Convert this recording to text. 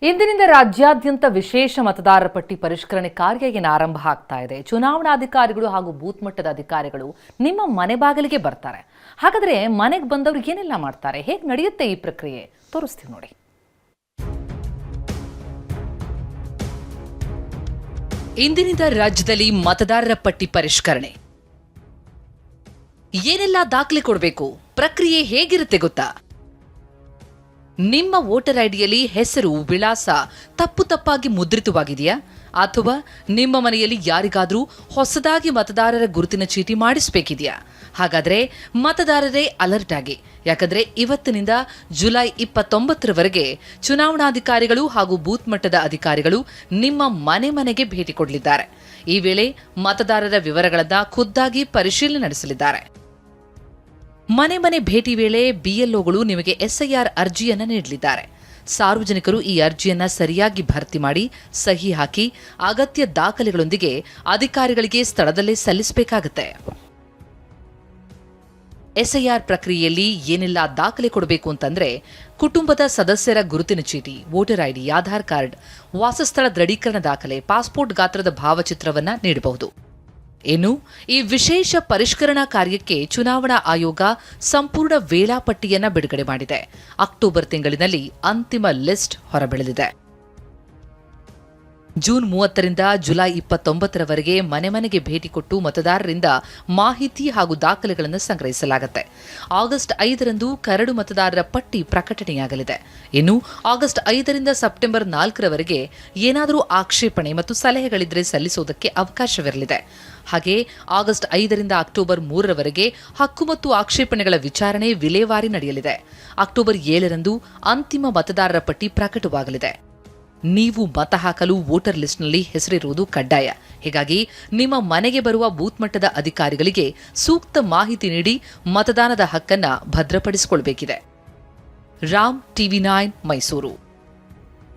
ಇಂದಿನಿಂದ ರಾಜ್ಯಾದ್ಯಂತ ವಿಶೇಷ ಮತದಾರರ ಪಟ್ಟಿ ಪರಿಷ್ಕರಣೆ ಕಾರ್ಯ ಆರಂಭ ಆಗ್ತಾ ಇದೆ. ಚುನಾವಣಾಧಿಕಾರಿಗಳು ಹಾಗೂ ಬೂತ್ ಮಟ್ಟದ ಅಧಿಕಾರಿಗಳು ನಿಮ್ಮ ಮನೆ ಬಾಗಿಲಿಗೆ ಬರ್ತಾರೆ. ಹಾಗಾದ್ರೆ ಮನೆಗೆ ಬಂದವರು ಏನೆಲ್ಲ ಮಾಡ್ತಾರೆ, ಹೇಗೆ ನಡೆಯುತ್ತೆ ಈ ಪ್ರಕ್ರಿಯೆ ತೋರಿಸ್ತೀವಿ ನೋಡಿ. ಇಂದಿನಿಂದ ರಾಜ್ಯದಲ್ಲಿ ಮತದಾರರ ಪಟ್ಟಿ ಪರಿಷ್ಕರಣೆ. ಏನೆಲ್ಲ ದಾಖಲೆ ಕೊಡಬೇಕು, ಪ್ರಕ್ರಿಯೆ ಹೇಗಿರುತ್ತೆ ಗೊತ್ತಾ? ನಿಮ್ಮ ವೋಟರ್ ಐಡಿಯಲ್ಲಿ ಹೆಸರು, ವಿಳಾಸ ತಪ್ಪಾಗಿ ಮುದ್ರಿತವಾಗಿದೆಯಾ? ಅಥವಾ ನಿಮ್ಮ ಮನೆಯಲ್ಲಿ ಯಾರಿಗಾದರೂ ಹೊಸದಾಗಿ ಮತದಾರರ ಗುರುತಿನ ಚೀಟಿ ಮಾಡಿಸಬೇಕಿದೆಯಾ? ಹಾಗಾದರೆ ಮತದಾರರೇ ಅಲರ್ಟ್ ಆಗಿ, ಯಾಕಂದ್ರೆ ಇವತ್ತಿನಿಂದ ಜುಲೈ 29ರವರೆಗೆ ಚುನಾವಣಾಧಿಕಾರಿಗಳು ಹಾಗೂ ಬೂತ್ ಮಟ್ಟದ ಅಧಿಕಾರಿಗಳು ನಿಮ್ಮ ಮನೆಗೆ ಭೇಟಿ ಕೊಡಲಿದ್ದಾರೆ. ಈ ವೇಳೆ ಮತದಾರರ ವಿವರಗಳನ್ನು ಖುದ್ದಾಗಿ ಪರಿಶೀಲನೆ ನಡೆಸಲಿದ್ದಾರೆ. ಮನೆ ಭೇಟಿ ವೇಳೆ ಬಿಎಲ್ಒಗಳು ನಿಮಗೆ ಎಸ್ಐಆರ್ ಅರ್ಜಿಯನ್ನು ನೀಡಲಿದ್ದಾರೆ. ಸಾರ್ವಜನಿಕರು ಈ ಅರ್ಜಿಯನ್ನು ಸರಿಯಾಗಿ ಭರ್ತಿ ಮಾಡಿ ಸಹಿ ಹಾಕಿ ಅಗತ್ಯ ದಾಖಲೆಗಳೊಂದಿಗೆ ಅಧಿಕಾರಿಗಳಿಗೆ ಸ್ಥಳದಲ್ಲೇ ಸಲ್ಲಿಸಬೇಕಾಗುತ್ತೆ. ಎಸ್ಐಆರ್ ಪ್ರಕ್ರಿಯೆಯಲ್ಲಿ ಏನೆಲ್ಲ ದಾಖಲೆ ಕೊಡಬೇಕು ಅಂತಂದ್ರೆ, ಕುಟುಂಬದ ಸದಸ್ಯರ ಗುರುತಿನ ಚೀಟಿ, ವೋಟರ್ ಐಡಿ, ಆಧಾರ್ ಕಾರ್ಡ್, ವಾಸಸ್ಥಳ ದೃಢೀಕರಣ ದಾಖಲೆ, ಪಾಸ್ಪೋರ್ಟ್ ಗಾತ್ರದ ಭಾವಚಿತ್ರವನ್ನು ನೀಡಬಹುದು. ಇನ್ನು ಈ ವಿಶೇಷ ಪರಿಷ್ಕರಣಾ ಕಾರ್ಯಕ್ಕೆ ಚುನಾವಣಾ ಆಯೋಗ ಸಂಪೂರ್ಣ ವೇಳಾಪಟ್ಟಿಯನ್ನು ಬಿಡುಗಡೆ ಮಾಡಿದೆ. ಅಕ್ಟೋಬರ್ ತಿಂಗಳಿನಲ್ಲಿ ಅಂತಿಮ ಲಿಸ್ಟ್ ಹೊರಬೀಳಲಿದೆ. ಜೂನ್ 30ರಿಂದ ಜುಲೈ 29ರವರೆಗೆ ಮನೆಗೆ ಭೇಟಿ ಕೊಟ್ಟು ಮತದಾರರಿಂದ ಮಾಹಿತಿ ಹಾಗೂ ದಾಖಲೆಗಳನ್ನು ಸಂಗ್ರಹಿಸಲಾಗುತ್ತೆ. ಆಗಸ್ಟ್ 5ರಂದು ಕರಡು ಮತದಾರರ ಪಟ್ಟಿ ಪ್ರಕಟಣೆಯಾಗಲಿದೆ. ಇನ್ನು ಆಗಸ್ಟ್ 5ರಿಂದ ಸೆಪ್ಟೆಂಬರ್ 4ರವರೆಗೆ ಏನಾದರೂ ಆಕ್ಷೇಪಣೆ ಮತ್ತು ಸಲಹೆಗಳಿದ್ರೆ ಸಲ್ಲಿಸುವುದಕ್ಕೆ ಅವಕಾಶವಿರಲಿದೆ. ಹಾಗೆ ಆಗಸ್ಟ್ 5ರಿಂದ ಅಕ್ಟೋಬರ್ 3ರವರೆಗೆ ಹಕ್ಕು ಮತ್ತು ಆಕ್ಷೇಪಣೆಗಳ ವಿಚಾರಣೆ ವಿಲೇವಾರಿ ನಡೆಯಲಿದೆ. ಅಕ್ಟೋಬರ್ 7ರಂದು ಅಂತಿಮ ಮತದಾರರ ಪಟ್ಟಿ ಪ್ರಕಟವಾಗಲಿದೆ. ನೀವು ಮತ ಹಾಕಲು ವೋಟರ್ ಲಿಸ್ಟ್ನಲ್ಲಿ ಹೆಸರಿರುವುದು ಕಡ್ಡಾಯ. ಹೀಗಾಗಿ ನಿಮ್ಮ ಮನೆಗೆ ಬರುವ ಬೂತ್ ಮಟ್ಟದ ಅಧಿಕಾರಿಗಳಿಗೆ ಸೂಕ್ತ ಮಾಹಿತಿ ನೀಡಿ ಮತದಾನದ ಹಕ್ಕನ್ನು ಭದ್ರಪಡಿಸಿಕೊಳ್ಳಬೇಕಿದೆ. ರಾಮ್, TV9 ಮೈಸೂರು.